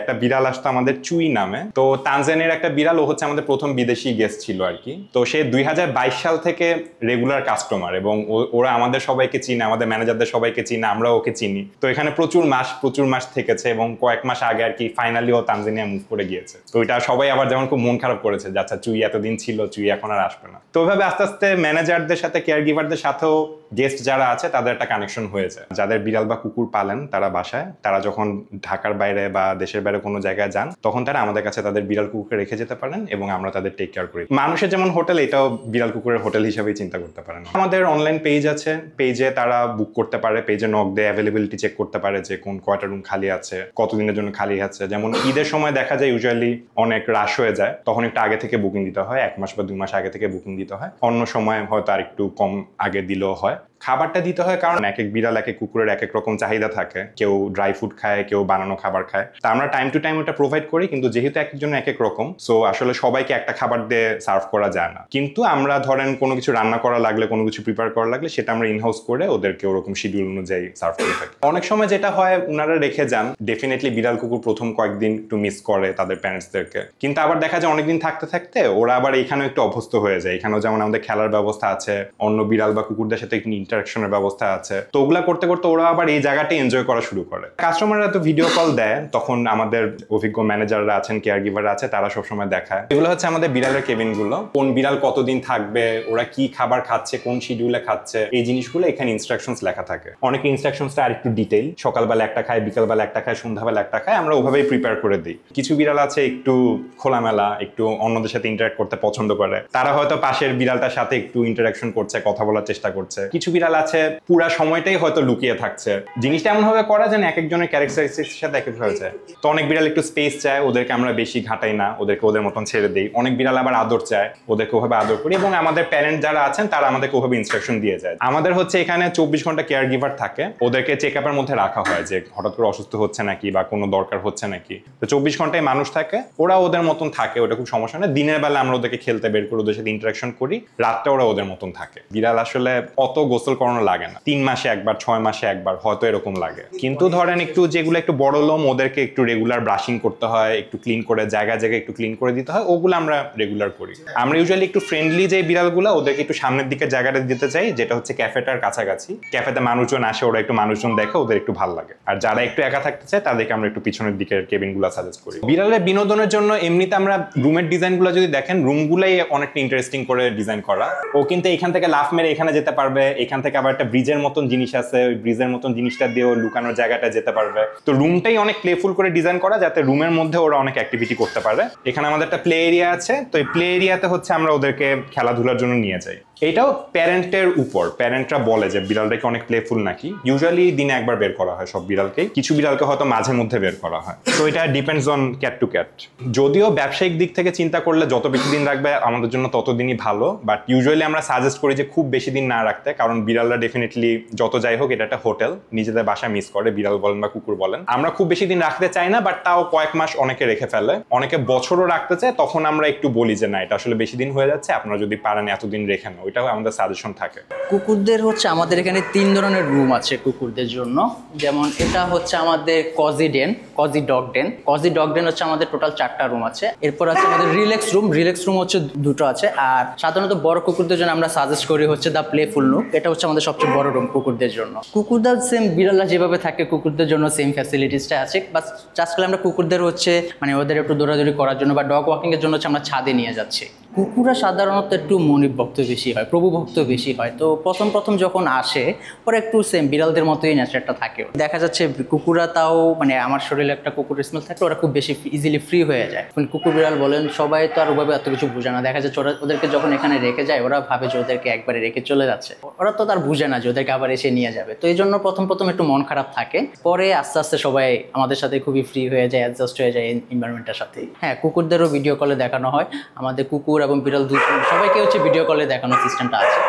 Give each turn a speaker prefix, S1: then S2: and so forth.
S1: একটা বিড়াল আসতো আমাদের চুই নামে। তো তানজানিয়ার একটা বিড়াল, ও হচ্ছে আমাদের প্রথম বিদেশি গেস্ট ছিল আর কি। তো সে 2022 সাল থেকে রেগুলার কাস্টমার, এবং ওরা আমাদের সবাইকে চিনে, আমাদের ম্যানেজারদের সবাইকে চিনে, আমরা ওকে চিনি। তো এখানে প্রচুর মাস থেকেছে, এবং কয়েক মাস আগে আর কি ফাইনালি ও তানজানিয়া মুভ করে গিয়েছে। তো এটা সবাই আবার যেমন খুব মন খারাপ করেছে যে আচ্ছা চুই এতদিন ছিল, চুই এখন আর আসবে না। তো ওইভাবে আস্তে আস্তে ম্যানেজারদের সাথে, কেয়ার গিভারদের সাথেও গেস্ট যারা আছে তাদের একটা কানেকশন হয়েছে। যাদের বিড়াল বা কুকুর পালেন তারা বাসায়, তারা যখন ঢাকার বাইরে বা দেশের বাইরে কোনো জায়গায় যান, তখন তারা আমাদের কাছে তাদের বিড়াল কুকুরকে রেখে যেতে পারেন, এবং আমরা তাদের টেক কেয়ার করি। মানুষের যেমন হোটেল, এটাও বিড়াল কুকুরের হোটেল হিসেবেই চিন্তা করতে পারেন। আমাদের অনলাইন পেজ আছে, পেজে তারা বুক করতে পারে, পেজে নক দিয়ে অ্যাভেলেবিলিটি চেক করতে পারে যে কোন কয়টা রুম খালি আছে, কতদিনের জন্য খালি আছে। যেমন ঈদের সময় দেখা যায় ইউজুয়ালি অনেক রাশ হয়ে যায়, তখন একটু আগে থেকে বুকিং দিতে হয়, 1 মাস বা 2 মাস আগে থেকে বুকিং দিতে হয়। অন্য সময় হয়তো আর একটু কম আগে দিলেও হয়। খাবারটা দিতে হয় কারণ এক এক বিড়াল, এক এক কুকুরের এক এক রকম চাহিদা থাকে। কেউ ড্রাই ফুড খায়, কেউ বানানো খাবার খায়। তা আমরা টাইম টু টাইম ওটা প্রোভাইড করি, কিন্তু যেহেতু এক একজন এক এক রকম, সো আসলে সবাইকে একটা খাবার দিয়ে সার্ভ করা যায় না। কিন্তু আমরা ধরেন কোনো কিছু রান্না করা লাগলে, কোনো কিছু প্রিপেয়ার করা লাগলে, সেটা আমরা ইনহাউস করে ওদেরকে ওরকম শিডিউল অনুযায়ী সার্ভ করে থাকি। অনেক সময় যেটা হয়, ওনারা রেখে যান, ডেফিনেটলি বিড়াল কুকুর প্রথম কয়েকদিন একটু মিস করে তাদের প্যারেন্টসদেরকে, কিন্তু আবার দেখা যায় অনেকদিন থাকতে থাকতে ওরা আবার এখানেও একটু অভ্যস্ত হয়ে যায়। এখানেও যেমন আমাদের খেলার ব্যবস্থা আছে, অন্য বিড়াল বা কুকুরদের সাথে একটু ইন্টারাকশনের ব্যবস্থা আছে। তো ওগুলা করতে করতে ওরা আবার এই জায়গাটা এনজয় করা শুরু করে। কাস্টমাররা তো ভিডিও কল দেয়, তখন আমাদের অভিজ্ঞ ম্যানেজাররা আছেন, কেয়ার গিভার আছে, তারা সবসময় দেখায়। এগুলো হচ্ছে আমাদের বিড়ালের কেবিন গুলো। কোন বিড়াল কতদিন থাকবে, ওরা কি খাবার খাচ্ছে, কোন শিডিউলে খাচ্ছে, এই জিনিসগুলো এখানে ইনস্ট্রাকশনস লেখা থাকে। অনেক ইনস্ট্রাকশনসটা আর একটু ডিটেইল, সকালবেলা একটা খায়, বিকালবেলা একটা খায়, সন্ধ্যাবেলা একটা খায়, আমরা ওভাবেই প্রিপেয়ার করে দিই। কিছু বিড়াল আছে একটু খোলামেলা, একটু অন্যদের সাথে ইন্টারঅ্যাক্ট করতে পছন্দ করে, তারা হয়তো পাশের বিড়ালটার সাথে একটু ইন্টারাকশন করছে, কথা বলার চেষ্টা করছে। কিছু বিড়াল আছে পুরা সময়টাই হয়তো লুকিয়ে থাকছে। জিনিসটা এমন ভাবে করা যেন এক একজনের ক্যারেক্টারিস্টিক্স সাথে এক এক হয়ে যায়। তো অনেক বিড়াল একটু স্পেস চায়, ওদেরকে আমরা বেশি ঘাটাই না, ওদেরকে ওদের মতন ছেড়ে দিই। অনেক বিড়াল আবার আদর চায়, ওদেরকে ওভাবে আদর করি, এবং আমাদের প্যারেন্ট যারা আছেন তারা আমাদেরকে ওভাবে ইনস্ট্রাকশন দিয়ে যায়। আমাদের হচ্ছে এখানে 24 ঘন্টা কেয়ার গিভার থাকে, ওদেরকে চেক আপের মধ্যে রাখা হয় যে হঠাৎ করে অসুস্থ হচ্ছে নাকি বা কোনো দরকার হচ্ছে নাকি। তো 24 ঘন্টায় মানুষ থাকে, ওরা ওদের মতন থাকে, ওটা খুব সমস্যা না। দিনের বেলা আমরা ওদেরকে খেলতে বের করি, ওদের সাথে ইন্টারাকশন করি, রাতটা ওরা ওদের মতন থাকে। বিড়াল আসলে অত গোসল করানো লাগে না, 3 মাসে একবার, 6 মাসে একবার হয়তো এরকম লাগে। কিন্তু ধরেন একটু যেগুলো একটু বড় লোম, ওদেরকে একটু রেগুলার ব্রাশিং করতে হয়, একটু ক্লিন করে জায়গায় জায়গায় একটু ক্লিন করে দিতে হয়, ওগুলো আমরা রেগুলার করি। আমরা ইউজুয়ালি একটু ফ্রেন্ডলি যে বিড়ালগুলো, ওদেরকে একটু সামনের দিকে জায়গাটা দিতে চাই, যেটা হচ্ছে ক্যাফেটার কাছাকাছি। ক্যাফেতে মানুষজন আসে, ওরা একটু মানুষজন দেখে, ওদের একটু ভালো লাগে। আর যারা একটু একা থাকতে চায় তাদেরকে আমরা একটু পিছনের দিকের কেবিনগুলো সাজেস্ট করি। বিড়ালের বিনোদনের জন্য এমনিতে আমরা রুমের ডিজাইনগুলো যদি দেখেন, রুমগুলাই অনেকটা ইন্টারেস্টিং করে ডিজাইন করা। ও কিন্তু এখান থেকে লাফ মেরে এখানে যেতে পারবে, এখান থেকে আবার একটা ব্রিজের মতন জিনিস আছে, ওই ব্রিজের মতন জিনিসটা দিয়েও লুকানোর জায়গাটা যেতে পারবে। তো রুমটাই অনেক প্লেফুল করে ডিজাইন করা, যাতে রুমের মধ্যে ওরা অনেক অ্যাক্টিভিটি করতে পারে। এখানে আমাদের একটা প্লে এরিয়া আছে, তো এই প্লে এরিয়াতে হচ্ছে আমরা ওদেরকে খেলাধুলার জন্য নিয়ে যাই। এটাও প্যারেন্টের উপর, প্যারেন্টরা বলে যে বিড়ালটাকে অনেক প্লেফুল নাকি। ইউজুয়ালি দিনে একবার বের করা হয় সব বিড়ালকে, কিছু বিড়ালকে হয়তো মাঝে মধ্যে বের করা হয়। তো এটা depends on cat to cat. যদিও ব্যবসায়িক দিক থেকে চিন্তা করলে যত বেশি দিন রাখবে আমাদের জন্য ততদিনই ভালো, বাট ইউজুয়ালি আমরা সাজেস্ট করি যে খুব বেশি দিন না রাখতে, কারণ বিড়ালরা ডেফিনেটলি যত যাই হোক এটা একটা হোটেল, নিজেদের বাসা মিস করে, বিড়াল বলেন বা কুকুর বলেন। আমরা খুব বেশি দিন রাখতে চাই না, বাট তাও কয়েক মাস অনেকে রেখে ফেলে, অনেকে বছরও রাখতে চায়। তখন আমরা একটু বলি যে না, এটা আসলে বেশি দিন হয়ে যাচ্ছে, আপনারা যদি পারেন এতদিন রেখে না, ওইটাও আমাদের সাজেশন থাকে।
S2: কুকুরদের হচ্ছে আমাদের এখানে 3 ধরনের রুম আছে কুকুরদের জন্য। যেমন এটা হচ্ছে আমাদের কজি ডেন, কজি ডগ ডেন। কজি ডগ ডেন হচ্ছে আমাদের টোটাল 4টা রুম আছে। এরপর আছে আমাদের রিল্যাক্স রুম, রিল্যাক্স রুম হচ্ছে 2টো আছে। আর সাধারণত বড় কুকুরদের জন্য আমরা সাজেস্ট করি হচ্ছে দ্য প্লেফুল নুক, এটা হচ্ছে আমাদের সবচেয়ে বড় রুম কুকুরদের জন্য। কুকুরদের সেম বিড়ালরা যেভাবে থাকে কুকুরদের জন্য সেম ফ্যাসিলিটিসটা আছে, বাস জাস্ট করে আমরা কুকুরদের হচ্ছে মানে ওদের একটু দৌড়াদৌড়ি করার জন্য বা ডগ ওয়াকিং এর জন্য হচ্ছে আমরা ছাদে নিয়ে যাচ্ছি। কুকুররা সাধারণত একটু মনিব ভক্ত বেশি হয়, প্রভু ভক্ত বেশি হয়। তো প্রথম যখন আসে ওরা একটু সেম বিড়ালদের মতোই নেচারটা থাকে। দেখা যাচ্ছে কুকুররা তাও মানে আমার শরীরে একটা কুকুরের স্মেল থাকে, ওরা খুব বেশি ইজিলি ফ্রি হয়ে যায়। কুকুর বিড়াল বলেন সবাই তো আর ওভাবে এত কিছু বুঝে না। দেখা যাচ্ছে ওদেরকে যখন এখানে রেখে যায়, ওরা ভাবে যে ওদেরকে একবারে রেখে চলে যাচ্ছে, ওরা তো তার বুঝে না যে ওদেরকে আবার এসে নিয়ে যাবে। তো এই জন্য প্রথম একটু মন খারাপ থাকে, পরে আস্তে আস্তে সবাই আমাদের সাথে খুবই ফ্রি হয়ে যায়, অ্যাডজাস্ট হয়ে যায় এনভায়রনমেন্টের সাথে। হ্যাঁ, কুকুরদেরও ভিডিও কলে দেখানো হয়। আমাদের কুকুর এবং বিড়াল সবাইকে হচ্ছে ভিডিও কলে দেখানোর সিস্টেমটা আছে।